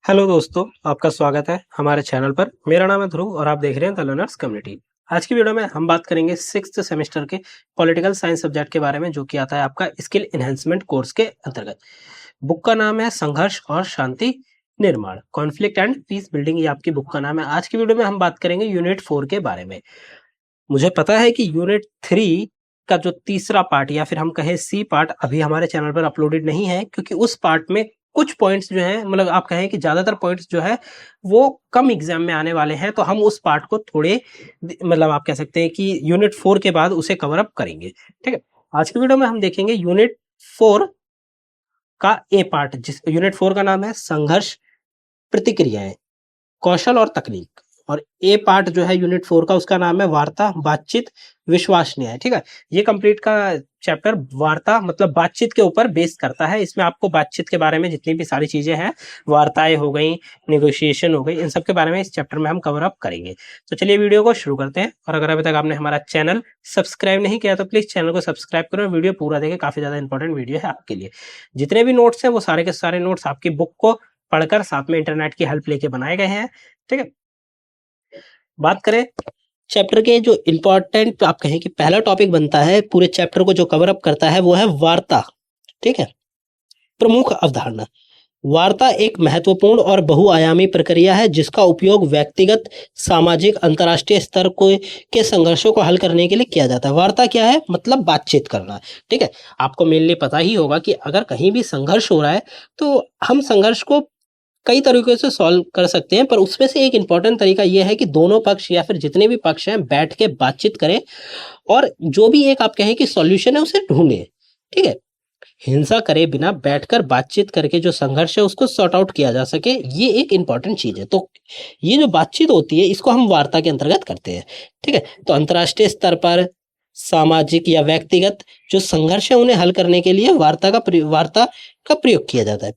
Hello दोस्तों, आपका स्वागत है हमारे चैनल पर। मेरा नाम है ध्रुव और आप देख रहे हैं द लर्नर्स कम्युनिटी। आज की वीडियो में हम बात करेंगे 6th सेमेस्टर के पॉलिटिकल साइंस सब्जेक्ट के बारे में, जो कि आता है आपका स्किल एनहेंसमेंट कोर्स के अंतर्गत। बुक का नाम है संघर्ष और शांति निर्माण, कॉन्फ्लिक्ट एंड पीस बिल्डिंग, ये आपकी बुक का नाम है। आज की वीडियो में हम बात करेंगे यूनिट 4 के बारे में। मुझे पता है कि यूनिट 3 का जो तीसरा पार्ट या फिर हम कहें सी पार्ट अभी हमारे चैनल पर अपलोडेड नहीं है, क्योंकि उस पार्ट में कुछ पॉइंट्स जो हैं, मतलब आप कहें कि ज्यादातर पॉइंट्स जो है वो कम एग्जाम में आने वाले हैं, तो हम उस पार्ट को थोड़े मतलब आप कह सकते हैं कि यूनिट 4 के बाद उसे कवर अप करेंगे। ठीक है, आज की वीडियो में हम देखेंगे यूनिट 4 का ए पार्ट, जिस यूनिट 4 का नाम है संघर्ष, प्रतिक्रियाएं, कौशल और तकनीक। और ए पार्ट जो है यूनिट 4 का, उसका नाम है वार्ता, बातचीत, विश्वसनीय। ठीक है, ये कंप्लीट का चैप्टर वार्ता मतलब बातचीत के ऊपर बेस करता है। इसमें आपको बातचीत के बारे में जितनी भी सारी चीजें हैं, वार्ताएं हो गई, नेगोशिएशन हो गई, इन सब के बारे में इस चैप्टर में हम कवर अप करेंगे। तो चलिए वीडियो को शुरू करते हैं। और अगर अभी तक आपने हमारा चैनल सब्सक्राइब नहीं किया तो प्लीज चैनल को सब्सक्राइब करो, वीडियो पूरा देखें, काफी ज्यादा इंपॉर्टेंट वीडियो है आपके लिए। जितने भी नोट्स हैं वो सारे के सारे नोट्स आपकी बुक को पढ़कर साथ में इंटरनेट की हेल्प लेके बनाए गए हैं। ठीक है, बात करें चैप्टर के जो इंपॉर्टेंट आप कहें कि पहला टॉपिक बनता है पूरे चैप्टर को जो कवर अप करता है वो है वार्ता। ठीक है, प्रमुख अवधारणा। वार्ता एक महत्वपूर्ण और बहुआयामी प्रक्रिया है जिसका उपयोग व्यक्तिगत, सामाजिक, अंतर्राष्ट्रीय स्तर को के संघर्षों को हल करने के लिए किया जाता है। वार्ता क्या है? मतलब बातचीत करना। ठीक है, आपको मेनली पता ही होगा कि अगर कहीं भी संघर्ष हो रहा है तो हम संघर्ष को कई तरीकों से सॉल्व कर सकते हैं, पर उसमें से एक इंपॉर्टेंट तरीका यह है कि दोनों पक्ष या फिर जितने भी पक्ष हैं बैठ के बातचीत करें और जो भी एक आप कहें कि सॉल्यूशन है उसे ढूंढें। ठीक है, हिंसा करे बिना बैठकर बातचीत करके जो संघर्ष है उसको सॉर्ट आउट किया जा सके, ये एक इंपॉर्टेंट चीज है। तो ये जो बातचीत होती है इसको हम वार्ता के अंतर्गत करते हैं। ठीक है, तो अंतर्राष्ट्रीय स्तर पर सामाजिक या व्यक्तिगत जो संघर्ष है उन्हें हल करने के लिए वार्ता का प्रयोग किया जाता है।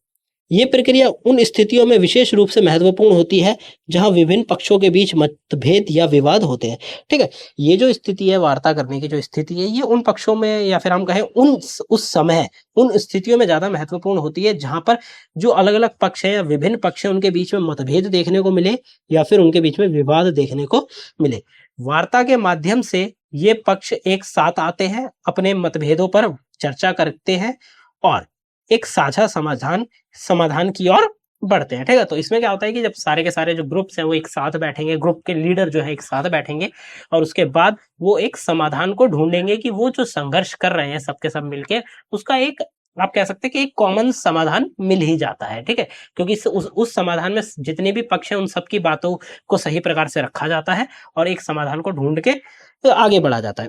ये प्रक्रिया उन स्थितियों में विशेष रूप से महत्वपूर्ण होती है जहां विभिन्न पक्षों के बीच मतभेद या विवाद होते हैं। ठीक है, ये जो स्थिति है, वार्ता करने की जो स्थिति है, ये उन पक्षों में या फिर हम कहें उस समय उन स्थितियों में ज्यादा महत्वपूर्ण होती है जहां पर जो अलग अलग पक्ष है या विभिन्न पक्ष है उनके बीच में मतभेद देखने को मिले या फिर उनके बीच में विवाद देखने को मिले। वार्ता के माध्यम से ये पक्ष एक साथ आते हैं, अपने मतभेदों पर चर्चा करते हैं और एक साझा समाधान की ओर बढ़ते हैं। ठीक है, तो इसमें क्या होता है कि जब सारे के सारे जो ग्रुप्स हैं वो एक साथ बैठेंगे, ग्रुप के लीडर जो है एक साथ बैठेंगे और उसके बाद वो एक समाधान को ढूंढेंगे कि वो जो संघर्ष कर रहे हैं सबके सब मिलके, उसका एक आप कह सकते हैं कि एक कॉमन समाधान मिल ही जाता है। ठीक है, क्योंकि उस समाधान में जितने भी पक्ष हैं उन सबकी बातों को सही प्रकार से रखा जाता है और एक समाधान को ढूंढ के आगे बढ़ा जाता है।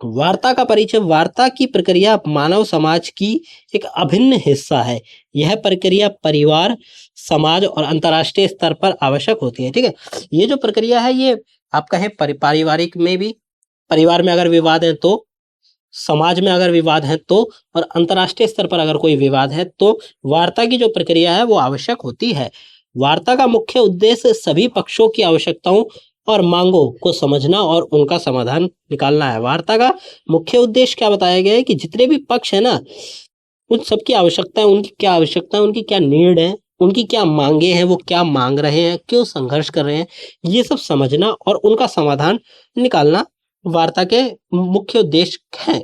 वार्ता का परिचय। वार्ता की प्रक्रिया मानव समाज की एक अभिन्न हिस्सा है। यह प्रक्रिया परिवार, समाज और अंतर्राष्ट्रीय स्तर पर आवश्यक होती है। ठीक है, ये जो प्रक्रिया है ये आप कहें पारिवारिक में भी, परिवार में अगर विवाद है तो, समाज में अगर विवाद है तो, और अंतर्राष्ट्रीय स्तर पर अगर कोई विवाद है तो वार्ता की जो प्रक्रिया है वो आवश्यक होती है। वार्ता का मुख्य उद्देश्य सभी पक्षों की आवश्यकताओं और मांगों को समझना और उनका समाधान निकालना है। वार्ता का मुख्य उद्देश्य क्या बताया गया है कि जितने भी पक्ष है ना, उन सबकी आवश्यकता है, उनकी क्या आवश्यकता है, उनकी क्या नीड है, उनकी क्या मांगे हैं, वो क्या मांग रहे हैं, क्यों संघर्ष कर रहे हैं, ये सब समझना और उनका समाधान निकालना वार्ता के मुख्य उद्देश्य है।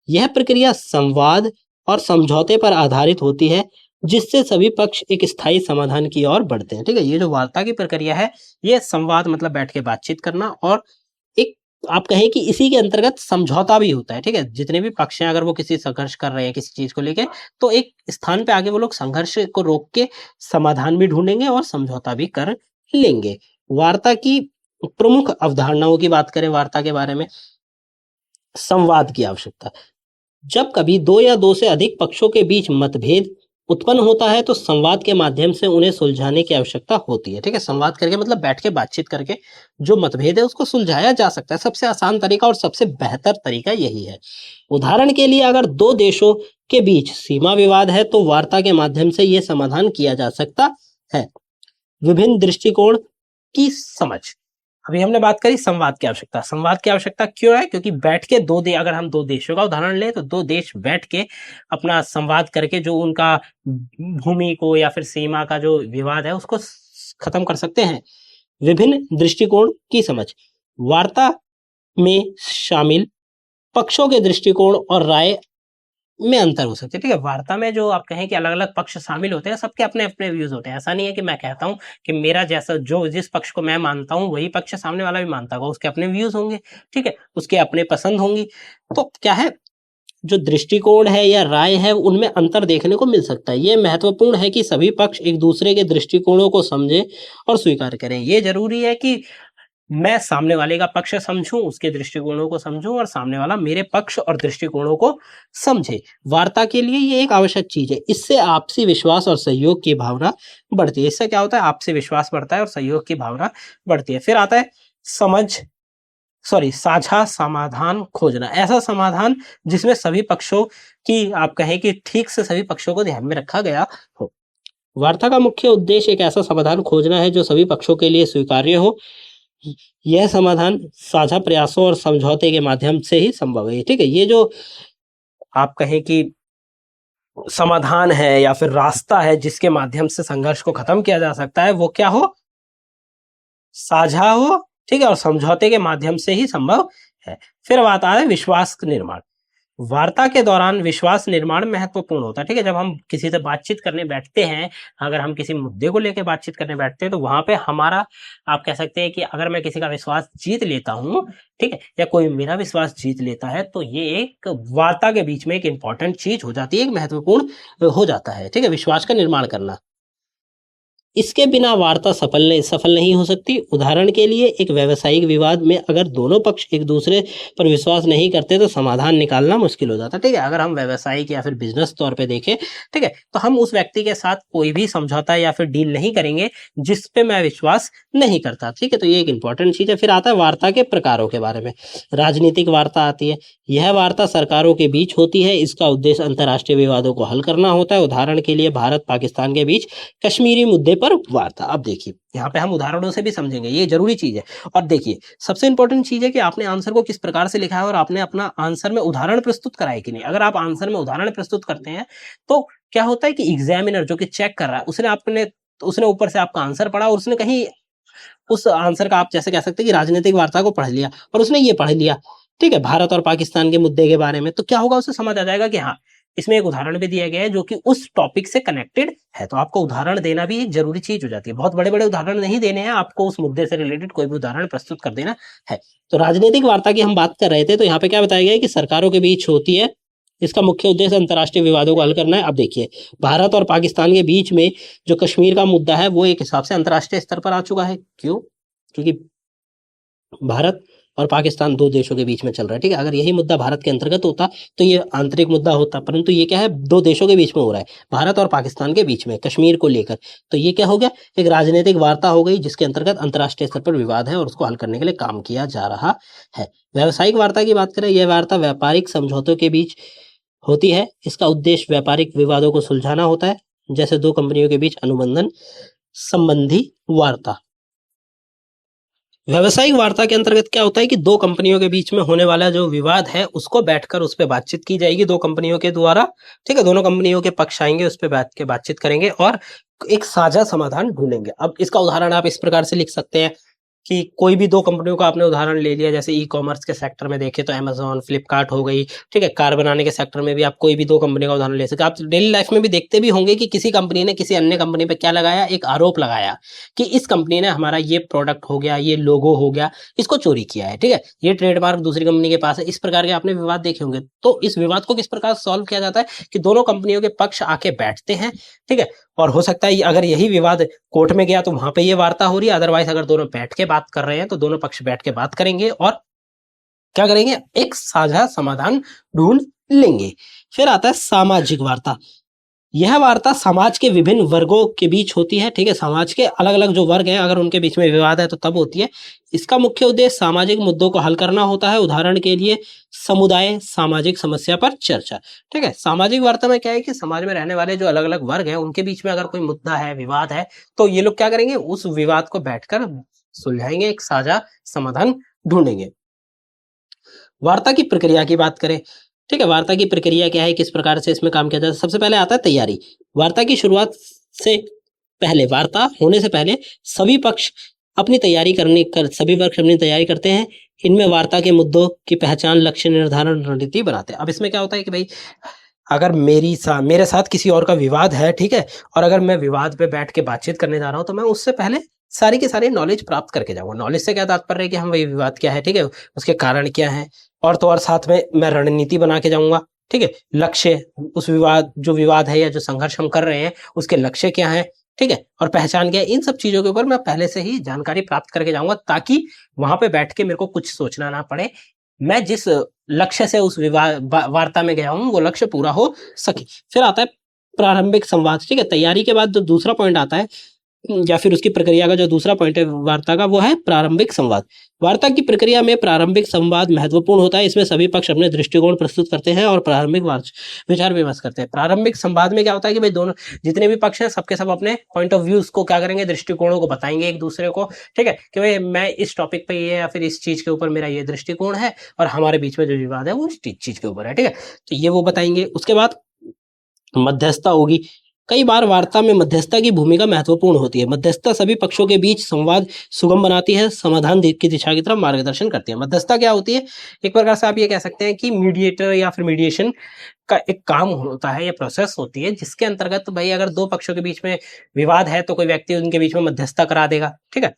यह प्रक्रिया संवाद और समझौते पर आधारित होती है जिससे सभी पक्ष एक स्थायी समाधान की ओर बढ़ते हैं। ठीक है, ये जो वार्ता की प्रक्रिया है ये संवाद मतलब बैठ के बातचीत करना और एक आप कहें कि इसी के अंतर्गत समझौता भी होता है। ठीक है, जितने भी पक्ष हैं अगर वो किसी संघर्ष कर रहे हैं किसी चीज को लेके, तो एक स्थान पे आगे वो लोग संघर्ष को रोक के समाधान भी ढूंढेंगे और समझौता भी कर लेंगे। वार्ता की प्रमुख अवधारणाओं की बात करें वार्ता के बारे में, संवाद की आवश्यकता। जब कभी दो या दो से अधिक पक्षों के बीच मतभेद उत्पन्न होता है तो संवाद के माध्यम से उन्हें सुलझाने की आवश्यकता होती है। ठीक है, संवाद करके मतलब बैठ के बातचीत करके जो मतभेद है उसको सुलझाया जा सकता है। सबसे आसान तरीका और सबसे बेहतर तरीका यही है। उदाहरण के लिए अगर दो देशों के बीच सीमा विवाद है तो वार्ता के माध्यम से यह समाधान किया जा सकता है। विभिन्न दृष्टिकोण की समझ। अभी हमने बात करी संवाद की आवश्यकता। संवाद की आवश्यकता क्यों है? क्योंकि बैठ के अगर हम दो देशों का उदाहरण लें तो दो देश बैठ के अपना संवाद करके जो उनका भूमि को या फिर सीमा का जो विवाद है उसको खत्म कर सकते हैं। विभिन्न दृष्टिकोण की समझ। वार्ता में शामिल पक्षों के दृष्टिकोण और राय में अंतर हो सकते हैं। ठीक है, वार्ता में जो आप कहें कि अलग अलग पक्ष शामिल होते हैं, सबके अपने अपने व्यूज होते हैं। ऐसा नहीं है कि मैं कहता हूं कि मेरा जैसा जो जिस पक्ष को मैं मानता हूं वही पक्ष सामने वाला भी मानता होगा, उसके अपने व्यूज होंगे। ठीक है, उसके अपने पसंद होंगी। तो क्या है, जो दृष्टिकोण है या राय है उनमें अंतर देखने को मिल सकता है। ये महत्वपूर्ण है कि सभी पक्ष एक दूसरे के दृष्टिकोणों को समझे और स्वीकार करें। ये जरूरी है कि मैं सामने वाले का पक्ष समझूं, उसके दृष्टिकोणों को समझूं और सामने वाला मेरे पक्ष और दृष्टिकोणों को समझे। वार्ता के लिए ये एक आवश्यक चीज है। इससे आपसी विश्वास और सहयोग की भावना बढ़ती है। इससे क्या होता है, आपसी विश्वास बढ़ता है और सहयोग की भावना बढ़ती है। फिर आता है साझा समाधान खोजना। ऐसा समाधान जिसमें सभी पक्षों की आप कहें कि ठीक से सभी पक्षों को ध्यान में रखा गया हो। वार्ता का मुख्य उद्देश्य एक ऐसा समाधान खोजना है जो सभी पक्षों के लिए स्वीकार्य हो। यह समाधान साझा प्रयासों और समझौते के माध्यम से ही संभव है। ठीक है, ये जो आप कहें कि समाधान है या फिर रास्ता है जिसके माध्यम से संघर्ष को खत्म किया जा सकता है, वो क्या हो, साझा हो। ठीक है, और समझौते के माध्यम से ही संभव है। फिर बात आ रही है विश्वास निर्माण। वार्ता के दौरान विश्वास निर्माण महत्वपूर्ण होता है। ठीक है, जब हम किसी से बातचीत करने बैठते हैं, अगर हम किसी मुद्दे को लेकर बातचीत करने बैठते हैं तो वहां पे हमारा आप कह सकते हैं कि अगर मैं किसी का विश्वास जीत लेता हूं, ठीक है, या कोई मेरा विश्वास जीत लेता है, तो ये एक वार्ता के बीच में एक इंपॉर्टेंट चीज हो जाती है, एक महत्वपूर्ण हो जाता है। ठीक है, विश्वास का निर्माण करना। इसके बिना वार्ता सफल नहीं हो सकती। उदाहरण के लिए एक व्यावसायिक विवाद में अगर दोनों पक्ष एक दूसरे पर विश्वास नहीं करते तो समाधान निकालना मुश्किल हो जाता है। ठीक है, अगर हम व्यावसायिक या फिर बिजनेस तौर पे देखें, ठीक है, तो हम उस व्यक्ति के साथ कोई भी समझौता या फिर डील नहीं करेंगे जिस पे मैं विश्वास नहीं करता। ठीक है, तो ये एक इंपॉर्टेंट चीज है। फिर आता है वार्ता के प्रकारों के बारे में। राजनीतिक वार्ता आती है। यह वार्ता सरकारों के बीच होती है। इसका उद्देश्य अंतर्राष्ट्रीय विवादों को हल करना होता है। उदाहरण के लिए भारत पाकिस्तान के बीच कश्मीरी मुद्दे पर वार्ता। अब देखिए, यहाँ पे हम उदाहरणों से भी समझेंगे, ये जरूरी चीज है। और देखिए, सबसे इंपॉर्टेंट चीज है कि आपने आंसर को किस प्रकार से लिखा है और आपने अपना आंसर में उदाहरण प्रस्तुत करा है कि नहीं। अगर आप आंसर में उदाहरण प्रस्तुत करते हैं तो क्या होता है कि एग्जामिनर जो कि चेक कर रहा है, उसने ऊपर से आपका आंसर पढ़ा और उसने कहीं उस आंसर का आप जैसे कह सकते हैं कि राजनीतिक वार्ता को पढ़ लिया और उसने ये पढ़ लिया, ठीक है, भारत और पाकिस्तान के मुद्दे के बारे में, तो क्या होगा, उसे समझ आ जाएगा कि हाँ, इसमें एक उदाहरण भी दिया गया है जो कि उस टॉपिक से कनेक्टेड है। तो आपको उदाहरण देना भी एक जरूरी चीज हो जाती है। बहुत बड़े बड़े उदाहरण नहीं देने हैं आपको, उस मुद्दे से रिलेटेड कोई भी उदाहरण प्रस्तुत कर देना है। तो राजनीतिक वार्ता की हम बात कर रहे थे, तो यहाँ पे क्या बताया गया है कि सरकारों के बीच होती है। इसका मुख्य उद्देश्य अंतर्राष्ट्रीय विवादों को हल करना है। अब देखिए, भारत और पाकिस्तान के बीच में जो कश्मीर का मुद्दा है वो एक हिसाब से अंतर्राष्ट्रीय स्तर पर आ चुका है। क्यों? क्योंकि भारत और पाकिस्तान दो देशों के बीच में चल रहा है। ठीक है, अगर यही मुद्दा भारत के अंतर्गत होता तो ये आंतरिक मुद्दा होता, परंतु ये क्या है, दो देशों के बीच में हो रहा है, भारत और पाकिस्तान के बीच में कश्मीर को लेकर। तो ये क्या हो गया, एक राजनीतिक वार्ता हो गई जिसके अंतर्गत अंतर्राष्ट्रीय स्तर पर विवाद है और उसको हल करने के लिए काम किया जा रहा है। व्यावसायिक वार्ता की बात करें, यह वार्ता व्यापारिक समझौतों के बीच होती है। इसका उद्देश्य व्यापारिक विवादों को सुलझाना होता है, जैसे दो कंपनियों के बीच अनुबंधन संबंधी वार्ता। व्यावसायिक वार्ता के अंतर्गत क्या होता है कि दो कंपनियों के बीच में होने वाला जो विवाद है उसको बैठकर उस पर बातचीत की जाएगी दो कंपनियों के द्वारा। ठीक है, दोनों कंपनियों के पक्ष आएंगे, उस पर बैठ के बातचीत करेंगे और एक साझा समाधान ढूंढेंगे। अब इसका उदाहरण आप इस प्रकार से लिख सकते हैं कि कोई भी दो कंपनियों का आपने उदाहरण ले लिया, जैसे ई कॉमर्स के सेक्टर में देखें तो अमेजोन, फ्लिपकार्ट हो गई। ठीक है, कार बनाने के सेक्टर में भी आप कोई भी दो कंपनी का उदाहरण ले सकते हैं। आप डेली लाइफ में भी देखते भी होंगे कि किसी कंपनी ने किसी अन्य कंपनी पे क्या लगाया, एक आरोप लगाया कि इस कंपनी ने हमारा ये प्रोडक्ट हो गया, ये लोगो हो गया, इसको चोरी किया है। ठीक है, ये ट्रेडमार्क दूसरी कंपनी के पास है। इस प्रकार के आपने विवाद देखे होंगे। तो इस विवाद को किस प्रकार सॉल्व किया जाता है कि दोनों कंपनियों के पक्ष आके बैठते हैं। ठीक है, और हो सकता है अगर यही विवाद कोर्ट में गया तो वहां पे ये वार्ता हो रही है, अदरवाइज अगर दोनों बैठ के बात कर रहे हैं तो दोनों पक्ष बैठ के बात करेंगे और क्या करेंगे, एक साझा समाधान ढूंढ लेंगे। फिर आता है सामाजिक वार्ता। यह वार्ता समाज के विभिन्न वर्गों के बीच होती है। ठीक है, समाज के अलग अलग जो वर्ग हैं अगर उनके बीच में विवाद है तो तब होती है। इसका मुख्य उद्देश्य सामाजिक मुद्दों को हल करना होता है। उदाहरण के लिए समुदाय सामाजिक समस्या पर चर्चा। ठीक है, सामाजिक वार्ता में क्या है कि समाज में रहने वाले जो अलग अलग वर्ग हैं उनके बीच में अगर कोई मुद्दा है, विवाद है, तो ये लोग क्या करेंगे, उस विवाद को बैठकर सुलझाएंगे, एक साझा समाधान ढूंढेंगे। वार्ता की प्रक्रिया की बात करें, ठीक है, वार्ता की प्रक्रिया क्या है, किस प्रकार से इसमें काम किया जाता है। सबसे पहले आता है तैयारी। वार्ता की शुरुआत से पहले, वार्ता होने से पहले सभी पक्ष अपनी तैयारी करते हैं। इनमें वार्ता के मुद्दों की पहचान, लक्ष्य निर्धारण, रणनीति बनाते हैं। अब इसमें क्या होता है कि भाई अगर मेरे साथ किसी और का विवाद है, ठीक है, और अगर मैं विवाद पे बैठ के बातचीत करने जा रहा हूं तो मैं उससे पहले सारी की सारी नॉलेज प्राप्त करके जाऊंगा। नॉलेज से क्या तात्पर्य है कि हम वही विवाद क्या है, ठीक है, उसके कारण क्या है, और तो और साथ में मैं रणनीति बना के जाऊंगा, ठीक है, लक्ष्य, उस विवाद है या जो संघर्ष हम कर रहे हैं उसके लक्ष्य क्या है, ठीक है, और पहचान क्या है। इन सब चीजों के ऊपर मैं पहले से ही जानकारी प्राप्त करके जाऊंगा, ताकि वहां पे बैठ के मेरे को कुछ सोचना ना पड़े। मैं जिस लक्ष्य से उस वार्ता में गया हूं वो लक्ष्य पूरा हो सके। फिर आता है प्रारंभिक संवाद, ठीक है, तैयारी के बाद जो दूसरा पॉइंट आता है या फिर उसकी प्रक्रिया का जो दूसरा पॉइंट है वार्ता का, वो है प्रारंभिक संवाद। वार्ता की प्रक्रिया में प्रारंभिक संवाद महत्वपूर्ण होता है। इसमें सभी पक्ष अपने दृष्टिकोण प्रस्तुत करते हैं और प्रारंभिक विचार विमर्श करते हैं। प्रारंभिक संवाद में क्या होता है कि भाई दोनों जितने भी पक्ष हैं सबके सब अपने पॉइंट ऑफ व्यूज को क्या करेंगे, दृष्टिकोणों को बताएंगे एक दूसरे को, ठीक है, कि भाई मैं इस टॉपिक पे ये या फिर इस चीज के ऊपर मेरा ये दृष्टिकोण है और हमारे बीच में जो विवाद है वो इस चीज के ऊपर है, ठीक है, तो ये वो बताएंगे। उसके बाद मध्यस्थता होगी। कई बार वार्ता में मध्यस्थता की भूमिका महत्वपूर्ण होती है। मध्यस्थता सभी पक्षों के बीच संवाद सुगम बनाती है, समाधान की दिशा की तरफ मार्गदर्शन करती है। मध्यस्थता क्या होती है, एक प्रकार से आप ये कह सकते हैं कि मीडिएटर या फिर मीडिएशन का एक काम होता है या प्रोसेस होती है, जिसके अंतर्गत भाई अगर दो पक्षों के बीच में विवाद है तो कोई व्यक्ति उनके बीच में मध्यस्थता करा देगा, ठीक है।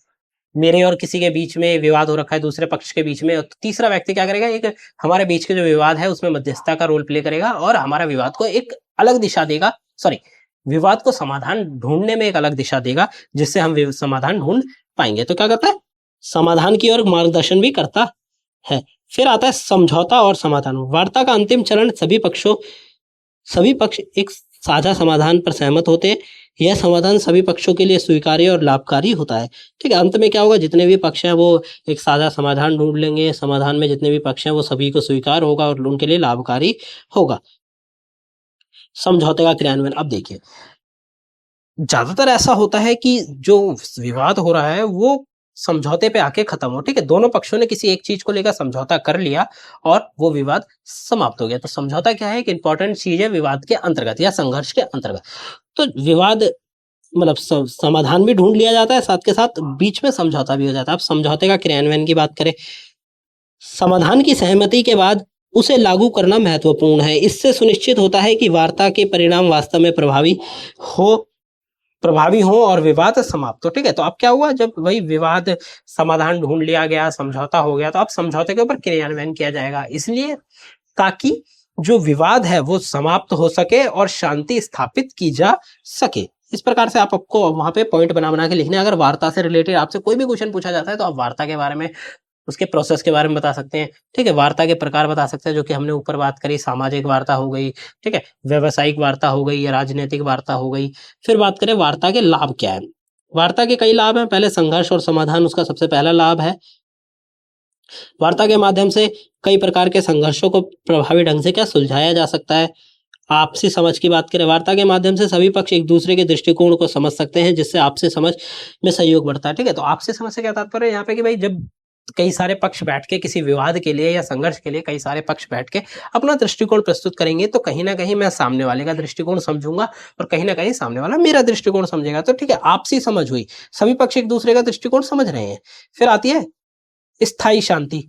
मेरे और किसी के बीच में विवाद हो रखा है दूसरे पक्ष के बीच में, तो तीसरा व्यक्ति क्या करेगा, एक हमारे बीच के जो विवाद है उसमें मध्यस्थता का रोल प्ले करेगा और हमारा विवाद को एक अलग दिशा देगा, विवाद को समाधान ढूंढने में एक अलग दिशा देगा, जिससे हम समाधान ढूंढ पाएंगे। तो क्या करता है, समाधान की ओर मार्गदर्शन भी करता है। फिर आता है समझौता और समाधान। वार्ता का अंतिम चरण सभी पक्ष एक साझा समाधान पर सहमत होते हैं। यह समाधान सभी पक्षों के लिए स्वीकार्य और लाभकारी होता है, ठीक है। अंत में क्या होगा, जितने भी पक्ष हैं वो एक साझा समाधान ढूंढ लेंगे। समाधान में जितने भी पक्ष हैं वो सभी को स्वीकार होगा और उनके लिए लाभकारी होगा। समझौते का क्रियान्वयन। अब देखिए, ज्यादातर ऐसा होता है कि जो विवाद हो रहा है वो समझौते पे आके खत्म हो, ठीक है, दोनों पक्षों ने किसी एक चीज को लेकर समझौता कर लिया और वो विवाद समाप्त हो गया। तो समझौता क्या है, एक इंपॉर्टेंट चीज है विवाद के अंतर्गत या संघर्ष के अंतर्गत। तो विवाद मतलब समाधान भी ढूंढ लिया जाता है, साथ के साथ बीच में समझौता भी हो जाता है। अब समझौते का क्रियान्वयन की बात करें, समाधान की सहमति के बाद उसे लागू करना महत्वपूर्ण है। इससे सुनिश्चित होता है कि वार्ता के परिणाम वास्तव में प्रभावी हो और विवाद समाप्त हो, ठीक है। तो अब क्या हुआ, जब वही विवाद समाधान ढूंढ लिया गया, समझौता हो गया, तो अब समझौते के ऊपर क्रियान्वयन किया जाएगा, इसलिए ताकि जो विवाद है वो समाप्त हो सके और शांति स्थापित की जा सके। इस प्रकार से आपको वहां पे पॉइंट बना के लिखने। अगर वार्ता से रिलेटेड आपसे कोई भी क्वेश्चन पूछा जाता है तो आप वार्ता के बारे में, उसके प्रोसेस के बारे में बता सकते हैं, ठीक है। वार्ता के प्रकार बता सकते हैं, जो कि हमने ऊपर बात करी, सामाजिक वार्ता हो गई, ठीक है, व्यावसायिक वार्ता हो गई या राजनीतिक वार्ता हो गई। फिर बात करें वार्ता के लाभ क्या है। वार्ता के कई लाभ हैं। पहले संघर्ष और समाधान उसका सबसे पहला लाभ है। वार्ता के माध्यम से कई प्रकार के संघर्षों को प्रभावी ढंग से क्या सुलझाया जा सकता है। आपसी समझ की बात करें, वार्ता के माध्यम से सभी पक्ष एक दूसरे के दृष्टिकोण को समझ सकते हैं, जिससे आपसी समझ में सहयोग बढ़ता है, ठीक है। तो आपसी समझ से क्या तात्पर्य है यहाँ पे कि भाई जब कई सारे पक्ष बैठ के किसी विवाद के लिए या संघर्ष के लिए कई सारे पक्ष बैठ के अपना दृष्टिकोण प्रस्तुत करेंगे, तो कहीं ना कहीं मैं सामने वाले का दृष्टिकोण समझूंगा और कहीं ना कहीं सामने वाला मेरा दृष्टिकोण समझेगा। तो ठीक है, आपसी समझ हुई, सभी पक्ष एक दूसरे का दृष्टिकोण समझ रहे हैं। फिर आती है स्थायी शांति।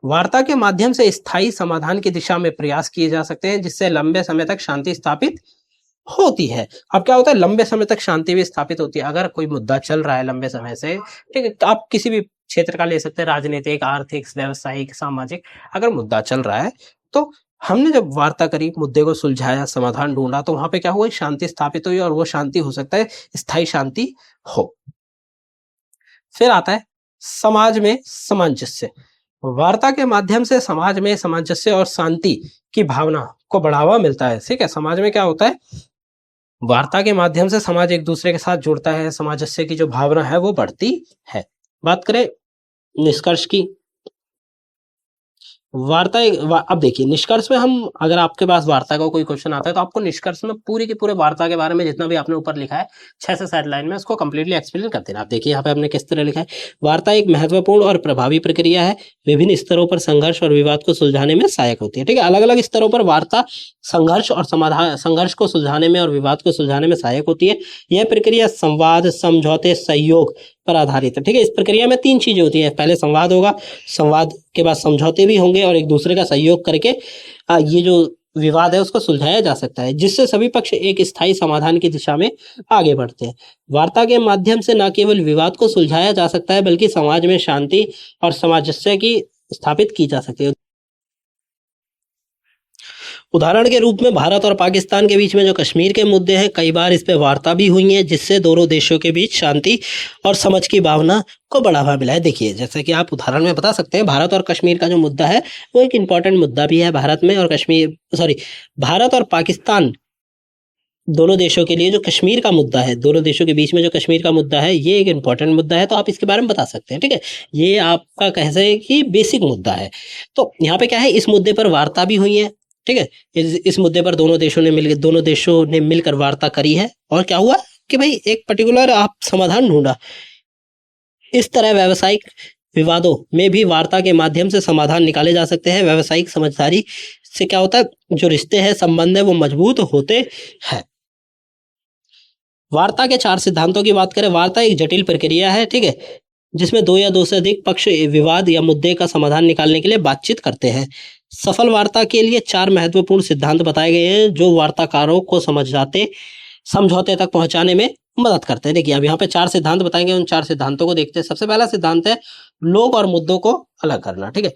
वार्ता के माध्यम से स्थायी समाधान की दिशा में प्रयास किए जा सकते हैं, जिससे लंबे समय तक शांति स्थापित होती है। अब क्या होता है, लंबे समय तक शांति भी स्थापित होती है। अगर कोई मुद्दा चल रहा है लंबे समय से, ठीक है, आप किसी भी क्षेत्र का ले सकते हैं, राजनीतिक, आर्थिक, व्यावसायिक, सामाजिक, अगर मुद्दा चल रहा है तो हमने जब वार्ता करी, मुद्दे को सुलझाया, समाधान ढूंढा, तो वहां पे क्या हुआ, शांति स्थापित हुई, और वो शांति हो सकता है स्थायी शांति हो। फिर आता है समाज में सामंजस्य। वार्ता के माध्यम से समाज में सामंजस्य और शांति की भावना को बढ़ावा मिलता है, ठीक है। समाज में क्या होता है, वार्ता के माध्यम से समाज एक दूसरे के साथ जुड़ता है, सामंजस्य की जो भावना है वो बढ़ती है। बात करें निष्कर्ष की, अब देखिए निष्कर्ष में हम, अगर आपके पास वार्ता का कोई क्वेश्चन आता है तो आपको निष्कर्ष में पूरी की पूरे वार्ता के बारे में जितना भी आपने ऊपर लिखा है 6 से 7 लाइन में, उसको कंप्लीटली एक्सप्लेन कर देना। आप देखिए यहाँ पे हमने किस तरह लिखा है, वार्ता एक महत्वपूर्ण और प्रभावी प्रक्रिया है, विभिन्न स्तरों पर संघर्ष और विवाद को सुलझाने में सहायक होती है। ठीक है, अलग अलग स्तरों पर वार्ता संघर्ष और समाधान, संघर्ष को सुलझाने में और विवाद को सुलझाने में सहायक होती है। यह प्रक्रिया संवाद, समझौते, सहयोग पर आधारित है। ठीक है, इस प्रक्रिया में 3 चीजें होती है, पहले संवाद होगा, संवाद के बाद समझौते भी होंगे और एक दूसरे का सहयोग करके ये जो विवाद है उसको सुलझाया जा सकता है, जिससे सभी पक्ष एक स्थायी समाधान की दिशा में आगे बढ़ते हैं। वार्ता के माध्यम से न केवल विवाद को सुलझाया जा सकता है बल्कि समाज में शांति और सामंजस्य की स्थापित की जा सकती है। उदाहरण के रूप में भारत और पाकिस्तान के बीच में जो कश्मीर के मुद्दे हैं, कई बार इस पे वार्ता भी हुई है, जिससे दोनों देशों के बीच शांति और समझ की भावना को बढ़ावा मिला है। देखिए जैसे कि आप उदाहरण में बता सकते हैं, भारत और कश्मीर का जो मुद्दा है वो एक इम्पॉर्टेंट मुद्दा भी है भारत में, और भारत और पाकिस्तान दोनों देशों के लिए जो कश्मीर का मुद्दा है, दोनों देशों के बीच में जो कश्मीर का मुद्दा है, ये एक इम्पॉर्टेंट मुद्दा है, तो आप इसके बारे में बता सकते हैं। ठीक है, ये आपका कह सकते कि बेसिक मुद्दा है। तो यहाँ पे क्या है, इस मुद्दे पर वार्ता भी हुई है। ठीक है, इस मुद्दे पर दोनों देशों ने मिलकर वार्ता करी है, और क्या हुआ कि भाई एक पर्टिकुलर आप समाधान ढूंढा। इस तरह व्यावसायिक विवादों में भी वार्ता के माध्यम से समाधान निकाले जा सकते हैं। व्यावसायिक समझदारी से क्या होता है, जो रिश्ते हैं, संबंध है, वो मजबूत होते हैं। वार्ता के 4 सिद्धांतों की बात करें, वार्ता एक जटिल प्रक्रिया है। ठीक है, जिसमें 2 या 2 से अधिक पक्ष विवाद या मुद्दे का समाधान निकालने के लिए बातचीत करते हैं। सफल वार्ता के लिए 4 महत्वपूर्ण सिद्धांत बताए गए हैं, जो वार्ताकारों को समझौते तक पहुंचाने में मदद करते हैं। देखिए अब यहाँ पे 4 सिद्धांत बताएंगे, उन 4 सिद्धांतों को देखते हैं। सबसे पहला सिद्धांत है लोग और मुद्दों को अलग करना। ठीक है,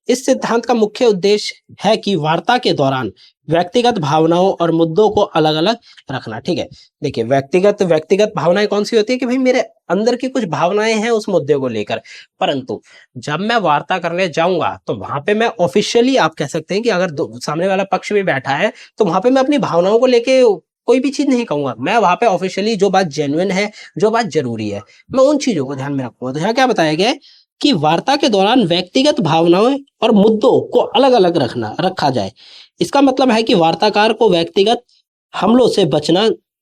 इस सिद्धांत का मुख्य उद्देश्य है कि वार्ता के दौरान व्यक्तिगत भावनाओं और मुद्दों को अलग अलग रखना। ठीक है, देखिए व्यक्तिगत भावनाएं कौन सी होती है कि भाई मेरे अंदर की कुछ भावनाएं हैं उस मुद्दे को लेकर, परंतु जब मैं वार्ता करने जाऊंगा तो वहां पे मैं ऑफिशियली, आप कह सकते हैं कि अगर सामने वाला पक्ष भी बैठा है तो वहां पे मैं अपनी भावनाओं को लेके कोई भी चीज नहीं कहूंगा। मैं वहां पे ऑफिशियली जो बात जेन्युइन है, जो बात जरूरी है, मैं उन चीजों को ध्यान में रखूंगा। तो यहाँ क्या बताया गया है कि वार्ता के दौरान व्यक्तिगत भावनाओं और मुद्दों को अलग अलग रखा जाए। इसका मतलब है कि वार्ताकार को व्यक्तिगत हमलों से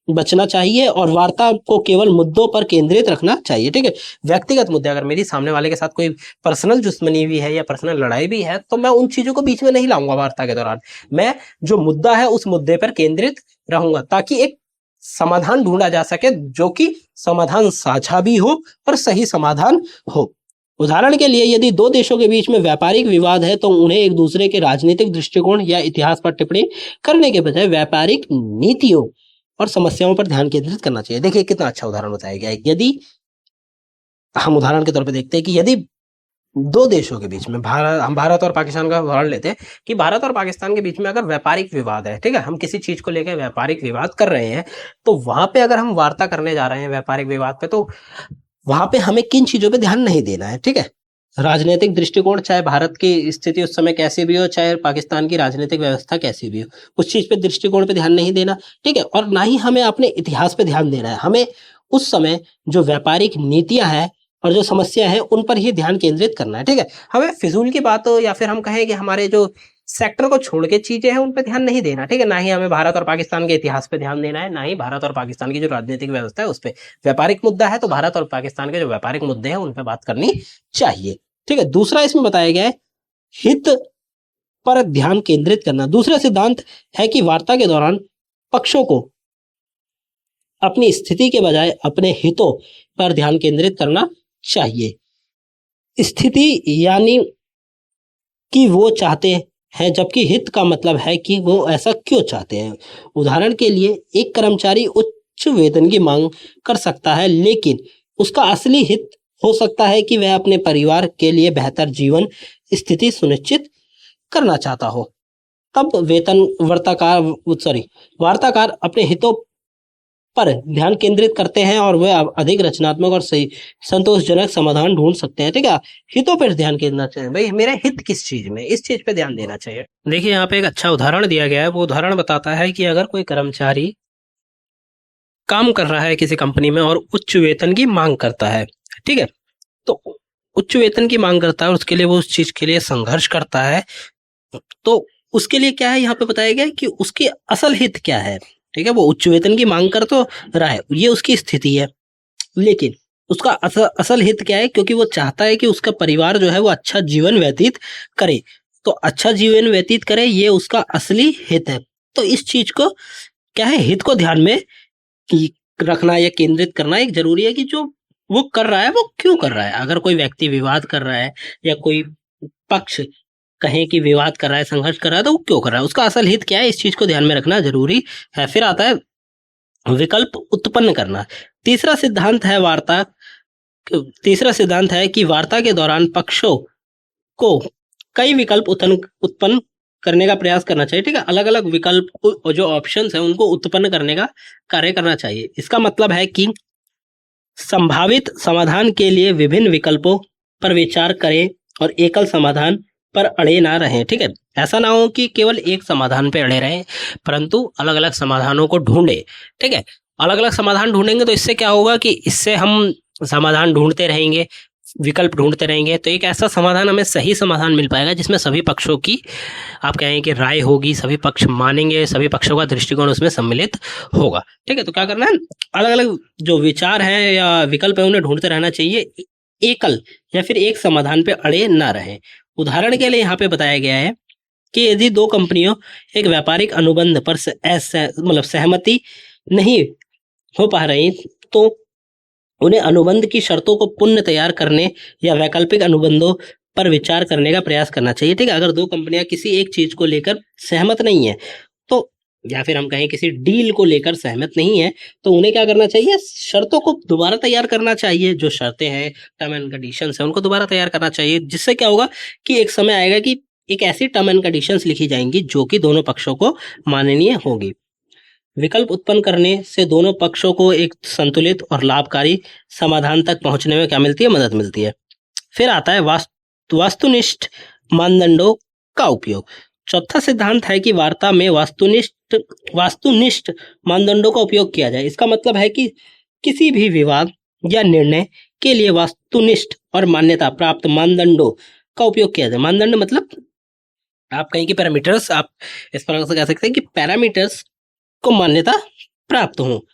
बचना चाहिए और वार्ता को केवल मुद्दों पर केंद्रित रखना चाहिए। ठीक है, व्यक्तिगत मुद्दे, अगर मेरी सामने वाले के साथ कोई पर्सनल दुश्मनी भी है या पर्सनल लड़ाई भी है, तो मैं उन चीजों को बीच में नहीं लाऊंगा वार्ता के दौरान। मैं जो मुद्दा है उस मुद्दे पर केंद्रित रहूंगा, ताकि एक समाधान ढूंढा जा सके, जो कि समाधान साझा भी हो और सही समाधान हो। उदाहरण के लिए यदि 2 देशों के बीच में व्यापारिक विवाद है तो उन्हें एक दूसरे के राजनीतिक दृष्टिकोण या इतिहास पर टिप्पणी करने के बजाय व्यापारिक नीतियों और समस्याओं पर ध्यान केंद्रित करना चाहिए। देखिए कितना अच्छा उदाहरण बताया गया है। यदि हम उदाहरण के तौर पे देखते हैं कि यदि 2 देशों के बीच में, हम भारत और पाकिस्तान का उदाहरण लेते हैं कि भारत और पाकिस्तान के बीच में अगर व्यापारिक विवाद है, ठीक है, हम किसी चीज को लेकर व्यापारिक विवाद कर रहे हैं, तो वहां पे अगर हम वार्ता करने जा रहे हैं व्यापारिक विवाद पे, तो वहां पे हमें किन चीजों पे ध्यान नहीं देना है। ठीक है, राजनीतिक दृष्टिकोण, चाहे भारत की स्थिति उस समय कैसी भी हो, चाहे पाकिस्तान की राजनीतिक व्यवस्था कैसी भी हो, उस चीज पे, दृष्टिकोण पे ध्यान नहीं देना। ठीक है, और ना ही हमें अपने इतिहास पे ध्यान देना है। हमें उस समय जो व्यापारिक नीतियां हैं और जो समस्या है उन पर ही ध्यान केंद्रित करना है। ठीक है, हमें फिजूल की बातों या फिर हम कहें कि हमारे जो सेक्टर को छोड़ के चीजें हैं उन पर ध्यान नहीं देना। ठीक है, ना ही हमें भारत और पाकिस्तान के इतिहास पे ध्यान देना है, ना ही भारत और पाकिस्तान की जो राजनीतिक व्यवस्था है उस पर। व्यापारिक मुद्दा है तो भारत और पाकिस्तान के जो व्यापारिक मुद्दे हैं उन पर बात करनी चाहिए। ठीक है, दूसरा इसमें बताया गया है हित पर ध्यान केंद्रित करना। दूसरा सिद्धांत है कि वार्ता के दौरान पक्षों को अपनी स्थिति के बजाय अपने हितों पर ध्यान केंद्रित करना चाहिए। स्थिति यानी कि वो चाहते हैं, जबकि हित का मतलब है कि वो ऐसा क्यों चाहते हैं। उदाहरण के लिए एक कर्मचारी उच्च वेतन की मांग कर सकता है, लेकिन उसका असली हित हो सकता है कि वह अपने परिवार के लिए बेहतर जीवन स्थिति सुनिश्चित करना चाहता हो। तब वार्ताकार अपने हितों पर ध्यान केंद्रित करते हैं और वे अधिक रचनात्मक और सही संतोषजनक समाधान ढूंढ सकते हैं। ठीक है, हितों पर ध्यान केंद्रित चाहिए, भाई मेरा हित किस चीज में, इस चीज पे ध्यान देना चाहिए। देखिए यहाँ पे एक अच्छा उदाहरण दिया गया है। वो उदाहरण बताता है कि अगर कोई कर्मचारी काम कर रहा है किसी कंपनी में और उच्च वेतन की मांग करता है, ठीक है, तो उच्च वेतन की मांग करता है और उसके लिए वो उस चीज के लिए संघर्ष करता है, तो उसके लिए क्या है यहाँ पे बताया गया है कि उसकी असल हित क्या है। ठीक है, वो उच्च वेतन की मांग कर तो रहा है, ये उसकी स्थिति है, लेकिन उसका असल हित क्या है, क्योंकि वो चाहता है कि उसका परिवार जो है वो अच्छा जीवन व्यतीत करे, तो अच्छा जीवन व्यतीत करे ये उसका असली हित है। तो इस चीज को क्या है, हित को ध्यान में रखना या केंद्रित करना एक जरूरी है कि जो वो कर रहा है वो क्यों कर रहा है। अगर कोई व्यक्ति विवाद कर रहा है या कोई पक्ष कहें कि विवाद कर रहा है, संघर्ष कर रहा है, तो वो क्यों कर रहा है, उसका असल हित क्या है, इस चीज को ध्यान में रखना जरूरी है। फिर आता है विकल्प उत्पन्न करना। तीसरा सिद्धांत है वार्ता तीसरा सिद्धांत है कि वार्ता के दौरान पक्षों को कई विकल्प उत्पन्न करने का प्रयास करना चाहिए। ठीक है, अलग अलग विकल्प जो ऑप्शंस है उनको उत्पन्न करने का कार्य करना चाहिए। इसका मतलब है कि संभावित समाधान के लिए विभिन्न विकल्पों पर विचार करें और एकल समाधान पर अड़े ना रहें। ठीक है, ऐसा ना हो कि केवल एक समाधान पे अड़े रहें, परंतु अलग अलग समाधानों को ढूंढे। ठीक है, अलग अलग समाधान ढूंढेंगे तो इससे क्या होगा कि इससे हम समाधान ढूंढते रहेंगे, विकल्प ढूंढते रहेंगे, तो एक ऐसा समाधान, हमें सही समाधान मिल पाएगा जिसमें सभी पक्षों की आप कहें कि राय होगी, सभी पक्ष मानेंगे, सभी पक्षों का दृष्टिकोण उसमें सम्मिलित होगा। ठीक है, तो क्या करना है, अलग अलग जो विचार हैं या विकल्प है उन्हें ढूंढते रहना चाहिए, एकल या फिर एक समाधान पे अड़े ना रहे। उदाहरण के लिए यहाँ पे बताया गया है कि यदि दो कंपनियों एक व्यापारिक अनुबंध पर सहमति नहीं हो पा रही, तो उन्हें अनुबंध की शर्तों को पुनः तैयार करने या वैकल्पिक अनुबंधों पर विचार करने का प्रयास करना चाहिए। ठीक है, अगर दो कंपनियां किसी एक चीज को लेकर सहमत नहीं है, तो या फिर हम कहें किसी डील को लेकर सहमत नहीं है, तो उन्हें क्या करना चाहिए, शर्तों को दोबारा तैयार करना चाहिए। जो शर्तें हैं, टर्म एंड कंडीशंस है, उनको दोबारा तैयार करना चाहिए, जिससे क्या होगा कि एक समय आएगा कि एक ऐसी टर्म एंड कंडीशंस लिखी जाएंगी जो कि दोनों पक्षों को माननीय होगी। विकल्प उत्पन्न करने से दोनों पक्षों को एक संतुलित और लाभकारी समाधान तक पहुंचने में क्या मिलती है, मदद मिलती है। फिर आता है वास्तुनिष्ठ मानदंडों का उपयोग। चौथा सिद्धांत है कि वार्ता में वास्तुनिष्ठ मानदंडों का उपयोग किया जाए। इसका मतलब है कि किसी भी विवाद या निर्णय के लिए वास्तुनिष्ठ और मान्यता प्राप्त मानदंडों का उपयोग किया जाए। मानदंड मतलब आप कहें कि पैरामीटर्स, आप इस प्रकार से कह सकते हैं कि पैरामीटर्स को मान्यता प्राप्त हो।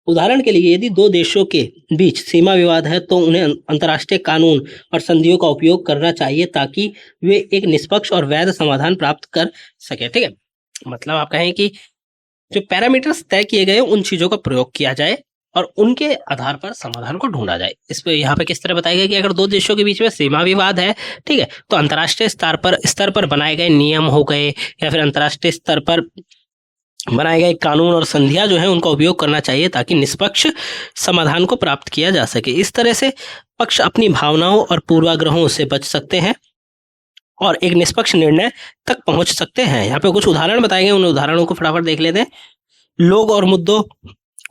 उदाहरण के लिए यदि दो देशों के बीच सीमा विवाद है तो उन्हें अंतर्राष्ट्रीय कानून और संधियों का उपयोग करना चाहिए ताकि वे एक निष्पक्ष और वैध समाधान प्राप्त कर सके। ठीक है, मतलब आप कहें कि जो पैरामीटर्स तय किए गए उन चीजों का प्रयोग किया जाए और उनके आधार पर समाधान को ढूंढा जाए। इस पे यहाँ पे किस तरह बताया गया कि अगर दो देशों के बीच में सीमा विवाद है, ठीक है, तो अंतर्राष्ट्रीय स्तर पर बनाए गए नियम हो गए या फिर अंतर्राष्ट्रीय स्तर पर बनाए गए कानून और संधियां जो है उनका उपयोग करना चाहिए ताकि निष्पक्ष समाधान को प्राप्त किया जा सके। इस तरह से पक्ष अपनी भावनाओं और पूर्वाग्रहों से बच सकते हैं और एक निष्पक्ष निर्णय तक पहुंच सकते हैं। यहाँ पे कुछ उदाहरण बताए गए, उन उदाहरणों को फटाफट देख लेते हैं। लोग और मुद्दों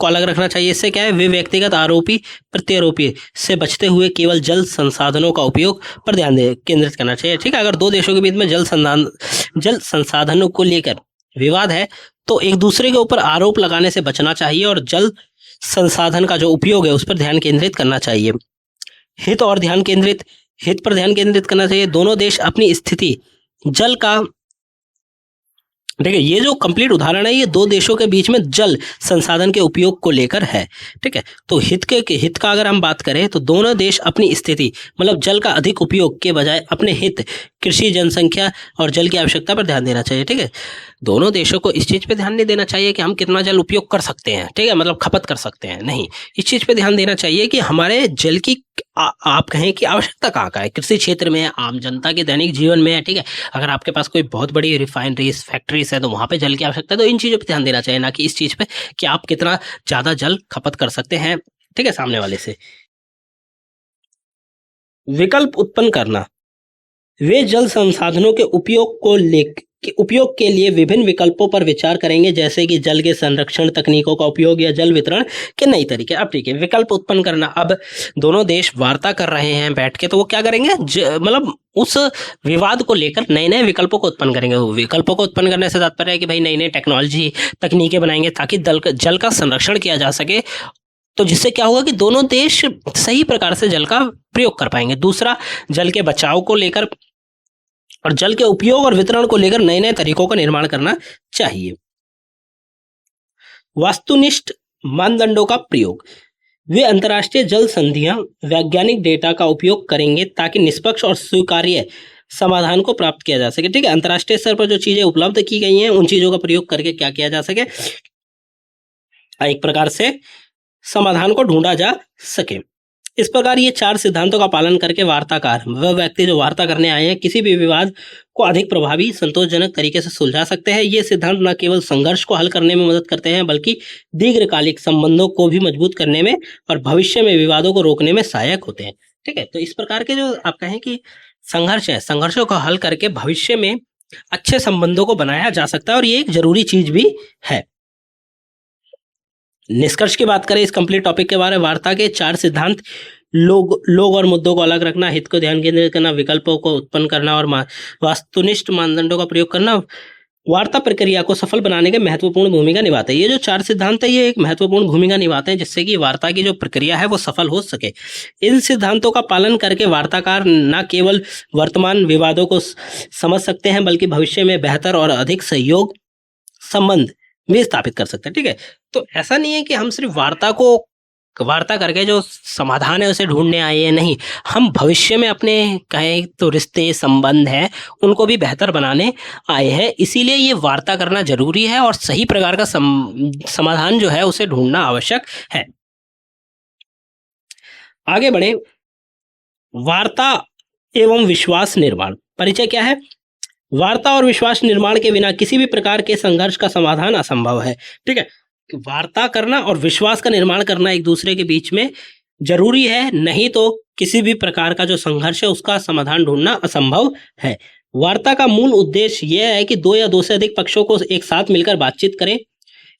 को अलग रखना चाहिए। इससे क्या है, वे व्यक्तिगत आरोपी प्रत्यारोपी से बचते हुए केवल जल संसाधनों का उपयोग पर ध्यान केंद्रित करना चाहिए। ठीक है, अगर दो देशों के बीच में जल संसाधनों को लेकर विवाद है तो एक दूसरे के ऊपर आरोप लगाने से बचना चाहिए और जल संसाधन का जो उपयोग है उस पर ध्यान केंद्रित करना चाहिए। हित पर ध्यान केंद्रित करना चाहिए। दोनों देश अपनी स्थिति जल का, देखिए ये जो कंप्लीट उदाहरण है ये दो देशों के बीच में जल संसाधन के उपयोग को लेकर है। ठीक है, तो हित का अगर हम बात करें तो दोनों देश अपनी स्थिति मतलब जल का अधिक उपयोग के बजाय अपने हित, कृषि, जनसंख्या और जल की आवश्यकता पर ध्यान देना चाहिए। ठीक है, दोनों देशों को इस चीज पे ध्यान नहीं देना चाहिए कि हम कितना जल उपयोग कर सकते हैं, ठीक है, मतलब खपत कर सकते हैं, नहीं, इस चीज पे ध्यान देना चाहिए कि हमारे जल की आप कहें कि आवश्यकता कहाँ का है, कृषि क्षेत्र में है, आम जनता के दैनिक जीवन में है। ठीक है, अगर आपके पास कोई बहुत बड़ी रिफाइनरीज, फैक्ट्रीज है तो वहां पे जल की आवश्यकता है, तो इन चीजों पे ध्यान देना चाहिए, ना कि इस चीज पे कि आप कितना ज्यादा जल खपत कर सकते हैं। ठीक है, सामने वाले से। विकल्प उत्पन्न करना, वे जल संसाधनों के उपयोग के लिए विभिन्न विकल्पों पर विचार करेंगे, जैसे कि जल के संरक्षण तकनीकों का उपयोग या जल वितरण के नए तरीके। अब ठीक है, विकल्प उत्पन्न करना, अब दोनों देश वार्ता कर रहे हैं बैठ के, तो वो क्या करेंगे, मतलब उस विवाद को लेकर नए नए विकल्पों को उत्पन्न करेंगे। विकल्पों को उत्पन्न करने से तात्पर्य है कि भाई नई नई टेक्नोलॉजी, तकनीकें बनाएंगे ताकि जल का संरक्षण किया जा सके तो जिससे क्या होगा कि दोनों देश सही प्रकार से जल का प्रयोग कर पाएंगे। दूसरा, जल के बचाव को लेकर और जल के उपयोग और वितरण को लेकर नए नए तरीकों का निर्माण करना चाहिए। वास्तुनिष्ठ मानदंडों का प्रयोग, वे अंतर्राष्ट्रीय जल संधियां वैज्ञानिक डेटा का उपयोग करेंगे ताकि निष्पक्ष और स्वीकार्य समाधान को प्राप्त किया जा सके। ठीक है, अंतर्राष्ट्रीय स्तर पर जो चीजें उपलब्ध की गई हैं उन चीजों का प्रयोग करके क्या किया जा सके, एक प्रकार से समाधान को ढूंढा जा सके। इस प्रकार ये 4 सिद्धांतों का पालन करके वार्ताकार, वह व्यक्ति जो वार्ता करने आए हैं, किसी भी विवाद को अधिक प्रभावी संतोषजनक तरीके से सुलझा सकते हैं। ये सिद्धांत न केवल संघर्ष को हल करने में मदद करते हैं बल्कि दीर्घकालिक संबंधों को भी मजबूत करने में और भविष्य में विवादों को रोकने में सहायक होते हैं। ठीक है, तो इस प्रकार के जो आप कहें कि संघर्ष है, संघर्षों को हल करके भविष्य में अच्छे संबंधों को बनाया जा सकता है और ये एक जरूरी चीज भी है। निष्कर्ष की बात करें इस कंप्लीट टॉपिक के बारे में, वार्ता के 4 सिद्धांत, लोग और मुद्दों को अलग रखना, हित को ध्यान केंद्रित करना, विकल्पों को उत्पन्न करना और वास्तुनिष्ठ मानदंडों का प्रयोग करना वार्ता प्रक्रिया को सफल बनाने के महत्वपूर्ण भूमिका निभाते हैं। ये जो 4 सिद्धांत है ये एक महत्वपूर्ण भूमिका निभाते हैं जिससे कि वार्ता की जो प्रक्रिया है वो सफल हो सके। इन सिद्धांतों का पालन करके वार्ताकार न केवल वर्तमान विवादों को समझ सकते हैं बल्कि भविष्य में बेहतर और अधिक सहयोग संबंध भी स्थापित कर सकते हैं। ठीक है, तो ऐसा नहीं है कि हम सिर्फ वार्ता करके जो समाधान है उसे ढूंढने आए हैं, नहीं, हम भविष्य में अपने कहें तो रिश्ते संबंध हैं उनको भी बेहतर बनाने आए हैं। इसीलिए ये वार्ता करना जरूरी है और सही प्रकार का समाधान जो है उसे ढूंढना आवश्यक है। आगे बढ़े, वार्ता एवं विश्वास निर्माण। परिचय क्या है? वार्ता और विश्वास निर्माण के बिना किसी भी प्रकार के संघर्ष का समाधान असंभव है। ठीक है, वार्ता करना और विश्वास का निर्माण करना एक दूसरे के बीच में जरूरी है, नहीं तो किसी भी प्रकार का जो संघर्ष है उसका समाधान ढूंढना असंभव है। वार्ता का मूल उद्देश्य यह है कि 2 या 2 से अधिक पक्षों को एक साथ मिलकर बातचीत करें,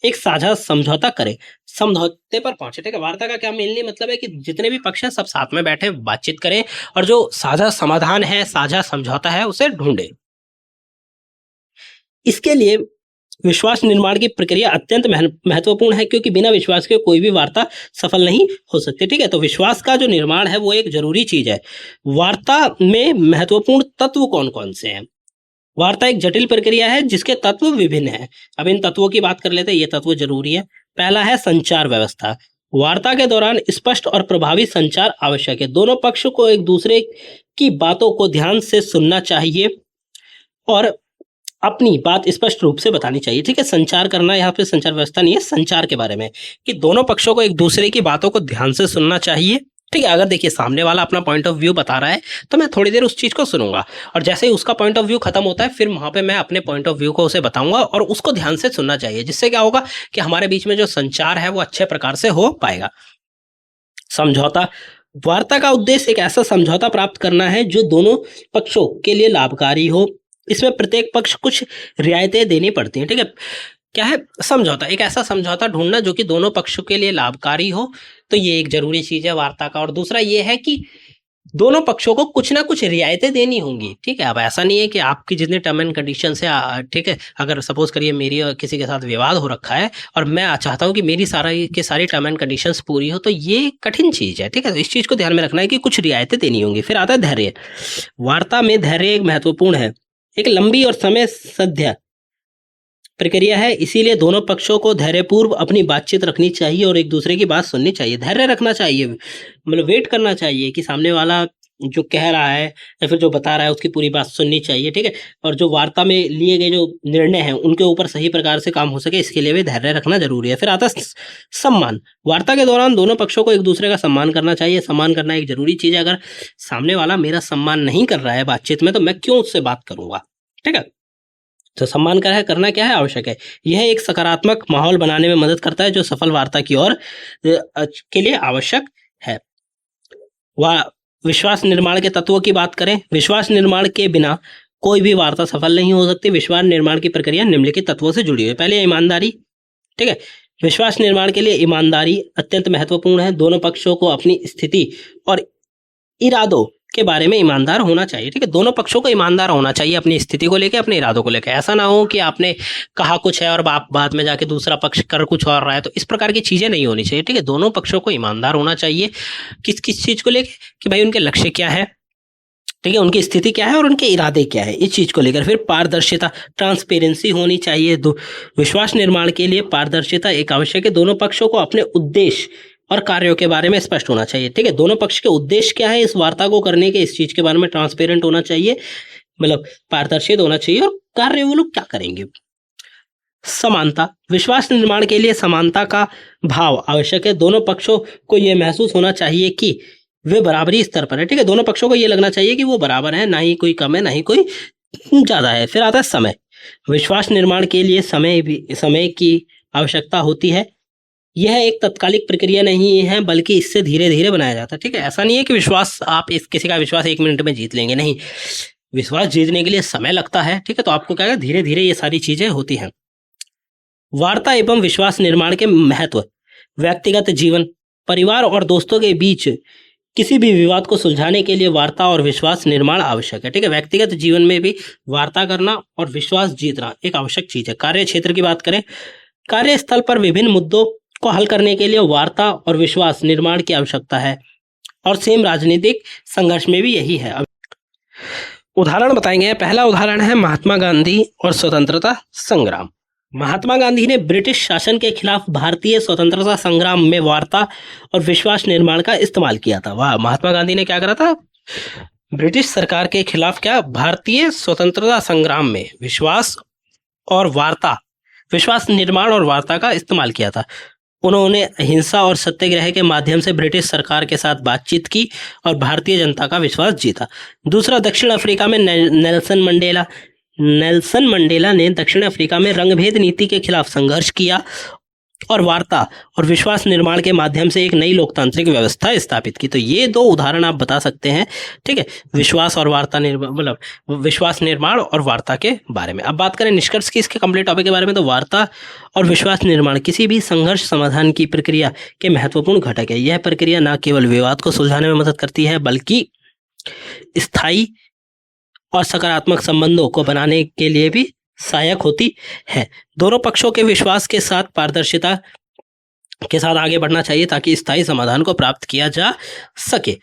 एक साझा समझौता करें, समझौते पर पहुंचे। ठीक है, वार्ता का क्या मेनली मतलब है कि जितने भी पक्ष हैं सब साथ में बैठे बातचीत करें और जो साझा समाधान है, साझा समझौता है उसे ढूंढे। इसके लिए विश्वास निर्माण की प्रक्रिया अत्यंत महत्वपूर्ण है क्योंकि बिना विश्वास के कोई भी वार्ता सफल नहीं हो सकती। ठीक है, तो विश्वास का जो निर्माण है वो एक जरूरी चीज है। वार्ता में महत्वपूर्ण तत्व कौन कौन से हैं? वार्ता एक जटिल प्रक्रिया है जिसके तत्व विभिन्न हैं। अब इन तत्वों की बात कर लेते हैं, ये तत्व जरूरी है। पहला है संचार व्यवस्था। वार्ता के दौरान स्पष्ट और प्रभावी संचार आवश्यक है। दोनों पक्ष को एक दूसरे की बातों को ध्यान से सुनना चाहिए और अपनी बात स्पष्ट रूप से बतानी चाहिए। ठीक है, संचार करना, यहाँ पे संचार व्यवस्था नहीं है, संचार के बारे में कि दोनों पक्षों को एक दूसरे की बातों को ध्यान से सुनना चाहिए। ठीक है, अगर देखिए सामने वाला अपना पॉइंट ऑफ व्यू बता रहा है तो मैं थोड़ी देर उस चीज को सुनूंगा और जैसे ही उसका पॉइंट ऑफ व्यू खत्म होता है फिर वहां पे मैं अपने पॉइंट ऑफ व्यू को उसे बताऊंगा और उसको ध्यान से सुनना चाहिए, जिससे क्या होगा कि हमारे बीच में जो संचार है वो अच्छे प्रकार से हो पाएगा। समझौता। वार्ता का उद्देश्य एक ऐसा समझौता प्राप्त करना है जो दोनों पक्षों के लिए लाभकारी हो। इसमें प्रत्येक पक्ष कुछ रियायतें देनी पड़ती हैं। ठीक है, क्या है? समझौता, एक ऐसा समझौता ढूंढना जो कि दोनों पक्षों के लिए लाभकारी हो, तो ये एक जरूरी चीज है वार्ता का। और दूसरा ये है कि दोनों पक्षों को कुछ ना कुछ रियायतें देनी होंगी। ठीक है, अब ऐसा नहीं है कि आपकी जितने टर्म एंड कंडीशन है, ठीक है, अगर सपोज करिए मेरी और किसी के साथ विवाद हो रखा है और मैं चाहता हूं कि मेरी सारी टर्म एंड कंडीशंस पूरी हो, तो ये कठिन चीज है। ठीक है, तो इस चीज को ध्यान में रखना है कि कुछ रियायतें देनी होंगी। फिर आता है धैर्य। वार्ता में धैर्य एक महत्वपूर्ण है, एक लंबी और समय साध्य प्रक्रिया है, इसीलिए दोनों पक्षों को धैर्यपूर्व अपनी बातचीत रखनी चाहिए और एक दूसरे की बात सुननी चाहिए। धैर्य रखना चाहिए, मतलब वेट करना चाहिए कि सामने वाला जो कह रहा है या फिर जो बता रहा है उसकी पूरी बात सुननी चाहिए। ठीक है, और जो वार्ता में लिए गए जो निर्णय हैं उनके ऊपर सही प्रकार से काम हो सके, इसके लिए भी धैर्य रखना जरूरी है। फिर आता है सम्मान। वार्ता के दौरान दोनों पक्षों को एक दूसरे का सम्मान करना चाहिए। सम्मान करना एक जरूरी चीज है। अगर सामने वाला मेरा सम्मान नहीं कर रहा है बातचीत में तो मैं क्यों उससे बात करूंगा? ठीक है, तो सम्मान करना क्या है? आवश्यक है। यह एक सकारात्मक माहौल बनाने में मदद करता है जो सफल वार्ता की ओर के लिए आवश्यक है। विश्वास निर्माण के तत्वों की बात करें, विश्वास निर्माण के बिना कोई भी वार्ता सफल नहीं हो सकती। विश्वास निर्माण की प्रक्रिया निम्नलिखित तत्वों से जुड़ी हुई है। पहले ईमानदारी। ठीक है, विश्वास निर्माण के लिए ईमानदारी अत्यंत महत्वपूर्ण है। दोनों पक्षों को अपनी स्थिति और इरादों के बारे में ईमानदार होना चाहिए। ठीक है, दोनों पक्षों को ईमानदार होना चाहिए अपनी स्थिति को लेकर, अपने इरादों को लेकर। ऐसा ना हो कि आपने कहा कुछ है और आप बाद में जाके दूसरा पक्ष कर कुछ और रहा है, तो इस प्रकार की चीजें नहीं होनी चाहिए। ठीक है, दोनों पक्षों को ईमानदार होना चाहिए किस किस चीज को लेकर, कि भाई उनके लक्ष्य क्या है, ठीक है, उनकी स्थिति क्या है और उनके इरादे क्या है, इस चीज को लेकर। फिर पारदर्शिता, ट्रांसपेरेंसी होनी चाहिए। विश्वास निर्माण के लिए पारदर्शिता एक आवश्यक है। दोनों पक्षों को अपने उद्देश्य और कार्यों के बारे में स्पष्ट होना चाहिए। ठीक है, दोनों पक्ष के उद्देश्य क्या है इस वार्ता को करने के, इस चीज के बारे में ट्रांसपेरेंट होना चाहिए, मतलब पारदर्शित होना चाहिए, और कार्य वो लोग क्या करेंगे। समानता, विश्वास निर्माण के लिए समानता का भाव आवश्यक है। दोनों पक्षों को यह महसूस होना चाहिए कि वे बराबरी स्तर पर है। ठीक है, दोनों पक्षों को ये लगना चाहिए कि वो बराबर है, ना ही कोई कम है ना ही कोई ज्यादा है। फिर आता है समय। विश्वास निर्माण के लिए समय की आवश्यकता होती है। यह एक तत्कालिक प्रक्रिया नहीं है, बल्कि इससे धीरे धीरे बनाया जाता है। ठीक है, ऐसा नहीं है कि विश्वास, आप किसी का विश्वास 1 मिनट में जीत लेंगे, नहीं, विश्वास जीतने के लिए समय लगता है। ठीक है, तो आपको क्या है, धीरे धीरे ये सारी चीजें होती हैं। वार्ता एवं विश्वास निर्माण के महत्व। व्यक्तिगत जीवन, परिवार और दोस्तों के बीच किसी भी विवाद को सुलझाने के लिए वार्ता और विश्वास निर्माण आवश्यक है। ठीक है, व्यक्तिगत जीवन में भी वार्ता करना और विश्वास जीतना एक आवश्यक चीज है। कार्य क्षेत्र की बात करें, कार्यस्थल पर विभिन्न मुद्दों को हल करने के लिए वार्ता और विश्वास निर्माण की आवश्यकता है, और सेम राजनीतिक संघर्ष में भी यही है। उदाहरण बताएंगे। पहला उदाहरण है महात्मा गांधी और स्वतंत्रता संग्राम। महात्मा गांधी ने ब्रिटिश शासन के खिलाफ भारतीय स्वतंत्रता संग्राम में वार्ता और विश्वास निर्माण का इस्तेमाल किया था। वाह, महात्मा गांधी ने क्या करा था, ब्रिटिश सरकार के खिलाफ क्या, भारतीय स्वतंत्रता संग्राम में विश्वास निर्माण और वार्ता का इस्तेमाल किया था। उन्होंने अहिंसा और सत्याग्रह के माध्यम से ब्रिटिश सरकार के साथ बातचीत की और भारतीय जनता का विश्वास जीता। दूसरा, दक्षिण अफ्रीका में नेल्सन मंडेला ने दक्षिण अफ्रीका में रंगभेद नीति के खिलाफ संघर्ष किया और वार्ता और विश्वास निर्माण के माध्यम से एक नई लोकतांत्रिक व्यवस्था स्थापित की। तो ये 2 उदाहरण आप बता सकते हैं। ठीक है, विश्वास निर्माण और वार्ता के बारे में। अब बात करें निष्कर्ष की इसके कंप्लीट टॉपिक के बारे में, तो वार्ता और विश्वास निर्माण किसी भी संघर्ष समाधान की प्रक्रिया के महत्वपूर्ण घटक है। यह प्रक्रिया न केवल विवाद को सुलझाने में मदद करती है, बल्कि स्थायी और सकारात्मक संबंधों को बनाने के लिए भी सहायक होती है। दोनों पक्षों के विश्वास के साथ पारदर्शिता के साथ आगे बढ़ना चाहिए ताकि स्थायी समाधान को प्राप्त किया जा सके।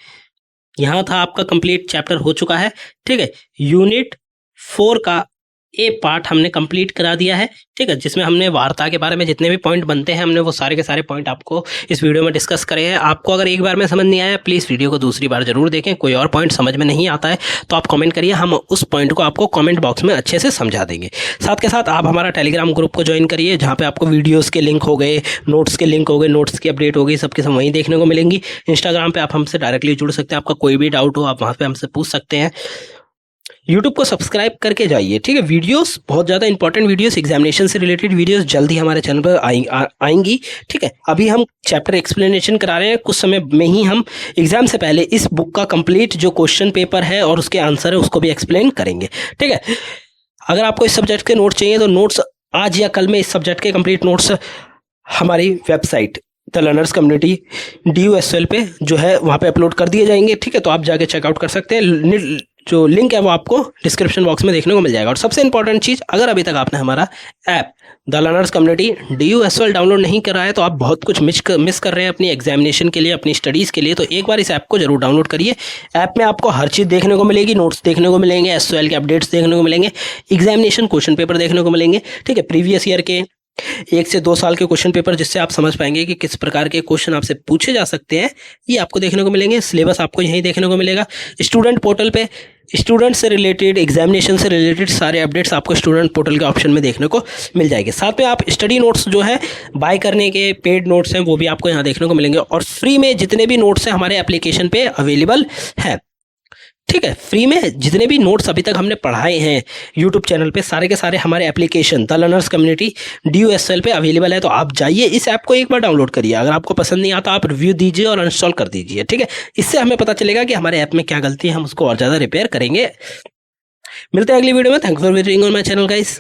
यहाँ था आपका कंप्लीट चैप्टर हो चुका है। ठीक है, यूनिट 4 का ए पार्ट हमने कंप्लीट करा दिया है। ठीक है, जिसमें हमने वार्ता के बारे में जितने भी पॉइंट बनते हैं हमने वो सारे के सारे पॉइंट आपको इस वीडियो में डिस्कस करे हैं। आपको अगर एक बार में समझ नहीं आया, प्लीज़ वीडियो को दूसरी बार जरूर देखें। कोई और पॉइंट समझ में नहीं आता है तो आप कमेंट करिए, हम उस पॉइंट को आपको कमेंट बॉक्स में अच्छे से समझा देंगे। साथ के साथ आप हमारा टेलीग्राम ग्रुप को ज्वाइन करिए, जहाँ पे आपको वीडियोज़ के लिंक हो गए, नोट्स के लिंक हो गए, नोट्स की अपडेट हो गई, सबके सब वहीं देखने को मिलेंगी। इंस्टाग्राम पर आप हमसे डायरेक्टली जुड़ सकते हैं, आपका कोई भी डाउट हो आप वहाँ पर हमसे पूछ सकते हैं। यूट्यूब को सब्सक्राइब करके जाइए। ठीक है, वीडियोस बहुत ज़्यादा इंपॉर्टेंट वीडियोस, एग्जामिनेशन से रिलेटेड वीडियोस जल्दी हमारे चैनल पर आएंगी। ठीक है, अभी हम चैप्टर एक्सप्लेनेशन करा रहे हैं, कुछ समय में ही हम एग्जाम से पहले इस बुक का कंप्लीट जो क्वेश्चन पेपर है और उसके आंसर है उसको भी एक्सप्लेन करेंगे। ठीक है, अगर आपको इस सब्जेक्ट के नोट्स चाहिए तो नोट्स आज या कल में इस सब्जेक्ट के कंप्लीट नोट्स हमारी website the learners community DUSL पे जो है वहाँ पे अपलोड कर दिए जाएंगे। ठीक है, तो आप जाके चेकआउट कर सकते हैं। जो लिंक है वो आपको डिस्क्रिप्शन बॉक्स में देखने को मिल जाएगा। और सबसे इंपॉर्टेंट चीज़, अगर अभी तक आपने हमारा app the learners community DUSL download नहीं करा है तो आप बहुत कुछ मिस कर रहे हैं अपनी एग्जामिनेशन के लिए, अपनी स्टडीज़ के लिए। तो एक बार इस ऐप को जरूर डाउनलोड करिए। ऐप में आपको हर चीज़ देखने को मिलेगी, नोट्स देखने को मिलेंगे, SQL के अपडेट्स देखने को मिलेंगे, एग्जामिनेशन क्वेश्चन पेपर देखने को मिलेंगे। ठीक है, प्रीवियस ईयर के 1 से 2 साल के क्वेश्चन पेपर, जिससे आप समझ पाएंगे कि किस प्रकार के क्वेश्चन आपसे पूछे जा सकते हैं, ये आपको देखने को मिलेंगे। सिलेबस आपको यहीं देखने को मिलेगा। स्टूडेंट पोर्टल पे स्टूडेंट से रिलेटेड, एग्जामिनेशन से रिलेटेड सारे अपडेट्स आपको स्टूडेंट पोर्टल के ऑप्शन में देखने को मिल जाएंगे। साथ में आप स्टडी नोट्स जो है बाय करने के पेड नोट्स हैं वो भी आपको यहाँ देखने को मिलेंगे, और फ्री में जितने भी नोट्स हैं हमारे एप्लीकेशन पे अवेलेबल हैं। ठीक है, फ्री में जितने भी नोट्स अभी तक हमने पढ़ाए हैं यूट्यूब चैनल पे, सारे के सारे हमारे application the learners community DUSL पे अवेलेबल है। तो आप जाइए, इस ऐप को एक बार डाउनलोड करिए। अगर आपको पसंद नहीं आता आप रिव्यू दीजिए और इंस्टॉल कर दीजिए। ठीक है, इससे हमें पता चलेगा कि हमारे ऐप में क्या गलती है, हम उसको और ज़्यादा रिपेयर करेंगे। मिलते हैं अगली वीडियो में। Thanks for visiting on my channel guys.